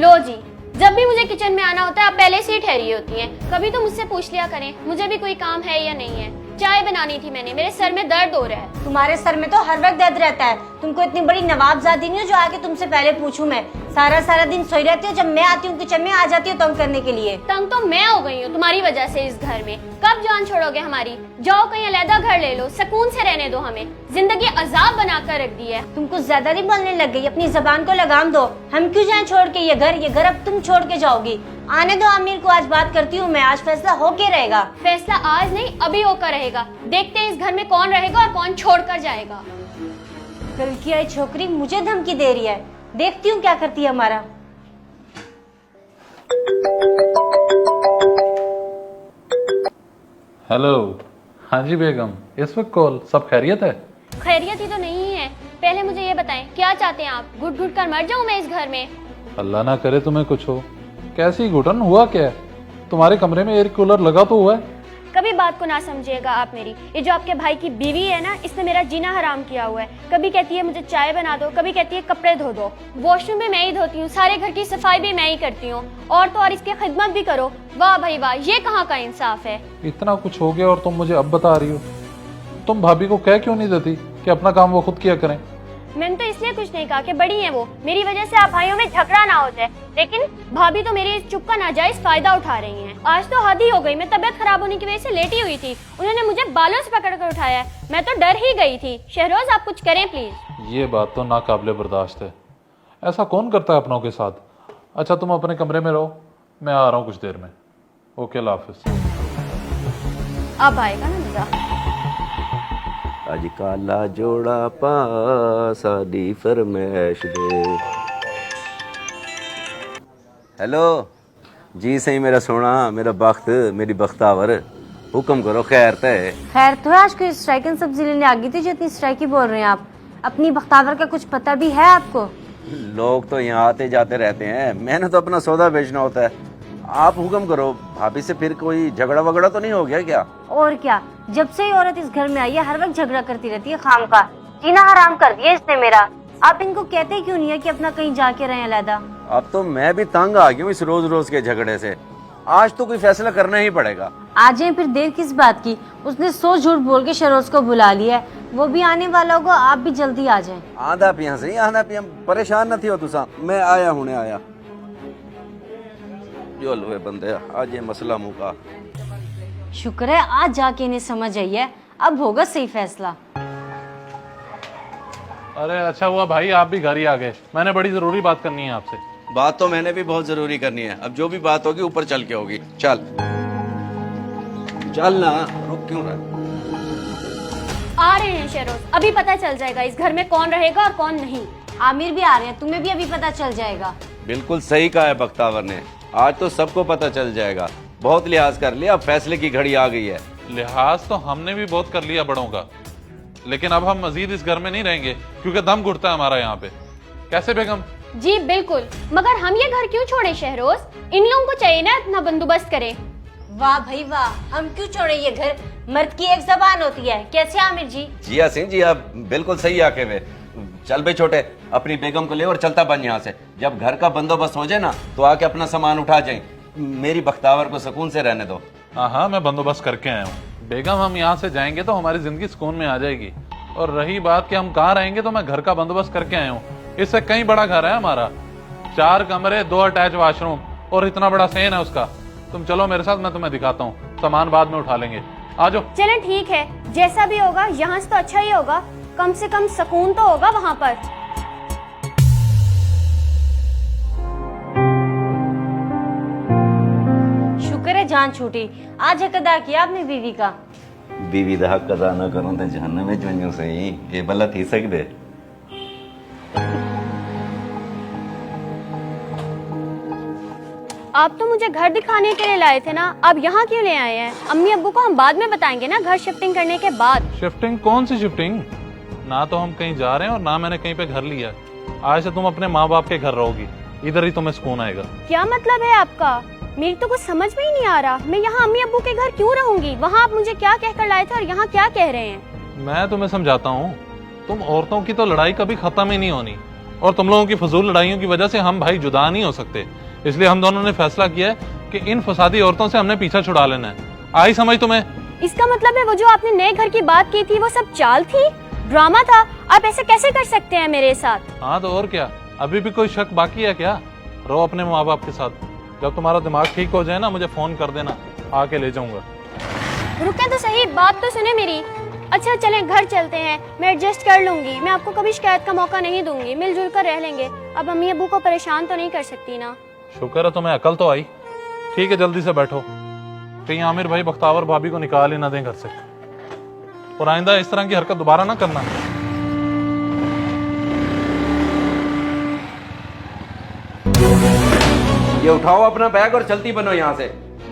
लो जी, जब भी मुझे किचन में आना होता है आप पहले से ही ठहरी होती हैं। कभी तो मुझसे पूछ लिया करें मुझे भी कोई काम है या नहीं है। चाय बनानी थी मैंने, मेरे सर में दर्द हो रहा है। तुम्हारे सर में तो हर वक्त दर्द रहता है। तुमको इतनी बड़ी नवाबजादी नहीं हो जो आके तुमसे पहले पूछूं मैं। सारा दिन सोई रहती हो, जब मैं आती हूँ किचन में आ जाती हो तंग करने के लिए। तंग तो मैं हो गई हूँ तुम्हारी वजह से इस घर में। कब जान छोड़ोगे हमारी? जाओ कहीं अलग घर ले लो, सुकून से रहने दो हमें। जिंदगी अजाब बनाकर रख दी है। तुम कुछ ज्यादा नहीं बोलने लग गई, अपनी जबान को लगाम दो। हम क्यों जाएं छोड़ के ये घर अब तुम छोड़ के जाओगी। आने दो आमिर को, आज बात करती हूँ मैं। आज फैसला होके रहेगा। फैसला आज नहीं अभी होकर रहेगा। देखते हैं इस घर में कौन रहेगा और कौन छोड़कर जाएगा। कल की आई छोकरी मुझे धमकी दे रही है, देखती हूँ क्या करती है हमारा। हेलो। हाँ जी बेगम, इस वक्त कॉल, सब खैरियत है? खैरियत ही तो नहीं है। पहले मुझे ये बताएं क्या चाहते हैं आप? घुट घुट कर मर जाऊं मैं इस घर में? अल्लाह ना करे तुम्हें कुछ हो। कैसी घुटन, हुआ क्या है? तुम्हारे कमरे में एयर कूलर लगा तो हुआ है। कभी बात को ना समझिएगा आप मेरी। ये जो आपके भाई की बीवी है ना, इसने मेरा जीना हराम किया हुआ है। कभी कहती है मुझे चाय बना दो, कभी कहती है कपड़े धो दो। वॉशरूम भी मैं ही धोती हूँ, सारे घर की सफाई भी मैं ही करती हूँ। और तो और इसकी खिदमत भी करो। वाह भाई वाह, ये कहाँ का इंसाफ है? इतना कुछ हो गया और तुम मुझे अब बता रही हो? तुम भाभी को कह क्यों नहीं देती कि अपना काम वो खुद किया करें? मैंने तो इसलिए कुछ नहीं कहा कि बड़ी है वो, मेरी वजह से आप भाइयों में झगड़ा ना हो जाए। लेकिन भाभी तो मेरी इस चुप का नाजायज फायदा उठा रही हैं। आज तो हद ही हो गई। मैं तबीयत खराब होने की वजह से लेटी हुई थी, उन्होंने मुझे बालों से पकड़ कर उठाया। मैं तो डर ही गई थी। शहरोज आप कुछ करें प्लीज। ये बात तो नाकाबिले बर्दाश्त है। ऐसा कौन करता है अपनों के साथ? अच्छा तुम अपने कमरे में रहो, मैं आ रहा हूँ कुछ देर में। ओके, अल्लाह हाफिज। अब आएगा ना मजा। अज काला जोड़ा पा साडी फरमैश दे। हेलो जी, सही मेरा सोना, मेरा बख्त, मेरी बख्तावर, हुक्म करो। खैर है? खैर तो है। आज कोई स्ट्राइक एंड सब्जी लेने आ गई थी जो इतनी स्ट्राइक ही बोल रहे हैं आप। अपनी बख्तावर का कुछ पता भी है आपको? लोग तो यहाँ आते जाते रहते हैं, मैंने तो अपना सौदा बेचना होता है। आप हुक्म करो। भाभी से फिर कोई झगड़ा वगड़ा तो नहीं हो गया क्या? और क्या, जब से ही औरत इस घर में आई है हर वक्त झगड़ा करती रहती है। खाम का जीना हराम कर दिया इसने मेरा। आप इनको कहते क्यों नहीं है कि अपना कहीं जाके रहे अलहदा? अब तो मैं भी तंग आ गया हूँ इस रोज रोज के झगड़े से। आज तो कोई फैसला करना ही पड़ेगा। आ जाए फिर, देर किस बात की? उसने 100 झूठ बोल के शरोज को बुला लिया है, वो भी आने वाला होगा। आप भी जल्दी आ जाएं। आधा पिया सही, आधा पिया। परेशान न थी हो तुसा, मैं आया हुने आया। जो लोहे बंदे, आज ये मसला मुका। शुक्र है आज जाके इन्हें समझ आई है, अब होगा सही फैसला। अरे अच्छा हुआ भाई आप भी घर ही आ गए। मैंने बड़ी जरूरी बात करनी है आपसे। बात तो मैंने भी बहुत जरूरी करनी है। अब जो भी बात होगी ऊपर चल के होगी। चल चल ना, रुक क्यों रहा? आ रहे हैं शहरोज, अभी पता चल जाएगा इस घर में कौन रहेगा और कौन नहीं। आमिर भी आ रहे हैं, तुम्हें भी अभी पता चल जाएगा। बिल्कुल सही कहा है बख्तावर ने, आज तो सबको पता चल जाएगा। बहुत लिहाज कर लिया, अब फैसले की घड़ी आ गई है। लिहाज तो हमने भी बहुत कर लिया बड़ों का, लेकिन अब हम मजीद इस घर में नहीं रहेंगे क्योंकि दम घुटता है हमारा यहाँ पे। कैसे बेगम? जी बिल्कुल, मगर हम ये घर क्यों छोड़े शहरोज? इन लोगों को चाहिए ना इतना बंदोबस्त करें। वाह भाई वाह, हम क्यों छोड़े ये घर? मर्द की एक जबान होती है। कैसे आमिर जी? जिया सिंह जी, आप बिल्कुल सही आके वे। चल बे छोटे, अपनी बेगम को ले और चलता बन यहाँ से। जब घर का बंदोबस्त हो जाए ना तो आके अपना सामान उठा जाए। मेरी बख्तावर को सुकून से रहने दो। हाँ, मैं बंदोबस्त करके आया हूँ बेगम। हम यहाँ से जाएंगे तो हमारी जिंदगी सुकून में आ जाएगी। और रही बात कि हम कहाँ रहेंगे, तो मैं घर का बंदोबस्त करके आया हूँ। इससे कहीं बड़ा घर है हमारा, 4 कमरे, 2 अटैच वाशरूम और इतना बड़ा सेन है उसका। तुम चलो मेरे साथ, मैं तुम्हें दिखाता हूँ। सामान बाद में उठा लेंगे, आ जाओ। चलें ठीक है, जैसा भी होगा यहाँ से तो अच्छा ही होगा। कम से कम सुकून तो होगा वहाँ पर। शुक्र है जान छूटी। आज हक अदा किया आपने बीवी का। बीवी दा हक अदा ना करूं तो जहन्नम में वञूं सही, ये भला थी सकदे? आप तो मुझे घर दिखाने के लिए लाए थे ना, अब यहाँ क्यों ले आए हैं? अम्मी अब्बू को हम बाद में बताएंगे ना, घर शिफ्टिंग करने के बाद। शिफ्टिंग? कौन सी शिफ्टिंग? ना तो हम कहीं जा रहे हैं और ना मैंने कहीं पे घर लिया। आज से तुम अपने माँ बाप के घर रहोगी, इधर ही तुम्हें सुकून आएगा। क्या मतलब है आपका? मेरी तो कुछ समझ में ही नहीं आ रहा। मैं यहाँ अम्मी अब्बू के घर क्यों रहूंगी? वहाँ आप मुझे क्या कहकर लाए थे और यहाँ क्या कह रहे हैं? मैं तुम्हें समझाता हूँ, तुम औरतों की तो लड़ाई कभी खत्म ही नहीं होनी। और तुम लोगों की फजूल लड़ाइयों की वजह से हम भाई जुदा नहीं हो सकते। इसलिए हम दोनों ने फैसला किया है कि इन फसादी औरतों से हमने पीछा छुड़ा लेना है। आई समझ तुम्हें? इसका मतलब है वो जो आपने नए घर की बात की थी वो सब चाल थी, ड्रामा था? आप ऐसे कैसे कर सकते हैं मेरे साथ? हाँ तो और क्या, अभी भी कोई शक बाकी है क्या? रहो अपने माँ बाप के साथ। जब तुम्हारा दिमाग ठीक हो जाए ना मुझे फोन कर देना, आके ले जाऊंगा। रुके तो सही, बात तो सुने मेरी। अच्छा चलें घर चलते हैं, मैं एडजस्ट कर लूंगी, मैं आपको कभी शिकायत का मौका नहीं दूंगी, मिलजुल कर रह लेंगे। अब अम्मी अबू को परेशान तो नहीं कर सकती ना। शुक्र है तुम्हें अकल तो आई। ठीक है जल्दी से बैठो, कहीं आमिर भाई बख्तावर भाभी को निकाल ही ना दें घर से, और आइंदा इस तरह की हरकत दोबारा ना करना। ये उठाओ अपना बैग और चलती बनो यहाँ से।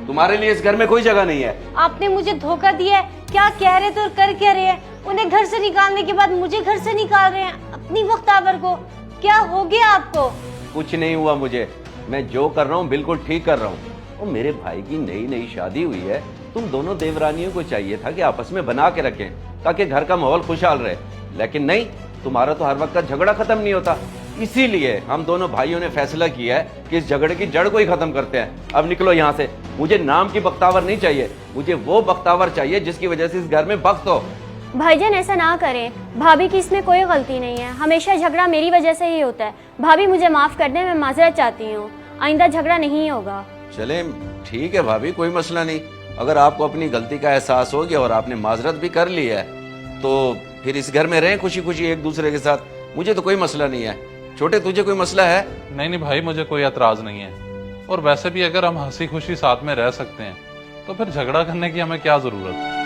तुम्हारे लिए इस घर में कोई जगह नहीं है। आपने मुझे धोखा दिया है। क्या कह रहे थे और कर क्या रहे हैं? उन्हें घर से निकालने के बाद मुझे घर से निकाल रहे हैं, अपनी बख्तावर को। क्या हो गया आपको? कुछ नहीं हुआ मुझे, मैं जो कर रहा हूँ बिल्कुल ठीक कर रहा हूँ। और मेरे भाई की नई नई शादी हुई है, तुम दोनों देवरानियों को चाहिए था कि आपस में बना के रखें ताकि घर का माहौल खुशहाल रहे, लेकिन नहीं, तुम्हारा तो हर वक्त का झगड़ा खत्म नहीं होता। इसीलिए हम दोनों भाइयों ने फैसला किया है कि इस झगड़े की जड़ को ही खत्म करते हैं। अब निकलो यहाँ से। मुझे नाम की बख्तावर नहीं चाहिए, मुझे वो बख्तावर चाहिए जिसकी वजह से इस घर में बख्त हो। भाईजान ऐसा ना करें, भाभी की इसमें कोई गलती नहीं है, हमेशा झगड़ा मेरी वजह से ही होता है। भाभी मुझे माफ कर दें, मैं माजरत चाहती हूँ, आइंदा झगड़ा नहीं होगा। चले ठीक है भाभी, कोई मसला नहीं। अगर आपको अपनी गलती का एहसास हो गया और आपने माजरत भी कर ली है तो फिर इस घर में रहें खुशी खुशी एक दूसरे के साथ। मुझे तो कोई मसला नहीं है। छोटे तुझे कोई मसला है? नहीं नहीं भाई, मुझे कोई एतराज नहीं है। और वैसे भी अगर हम हंसी खुशी साथ में रह सकते हैं तो फिर झगड़ा करने की हमें क्या जरूरत है।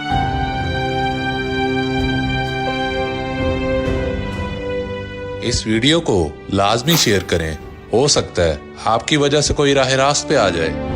इस वीडियो को लाजमी शेयर करें, हो सकता है आपकी वजह से कोई राह रास्त पे आ जाए।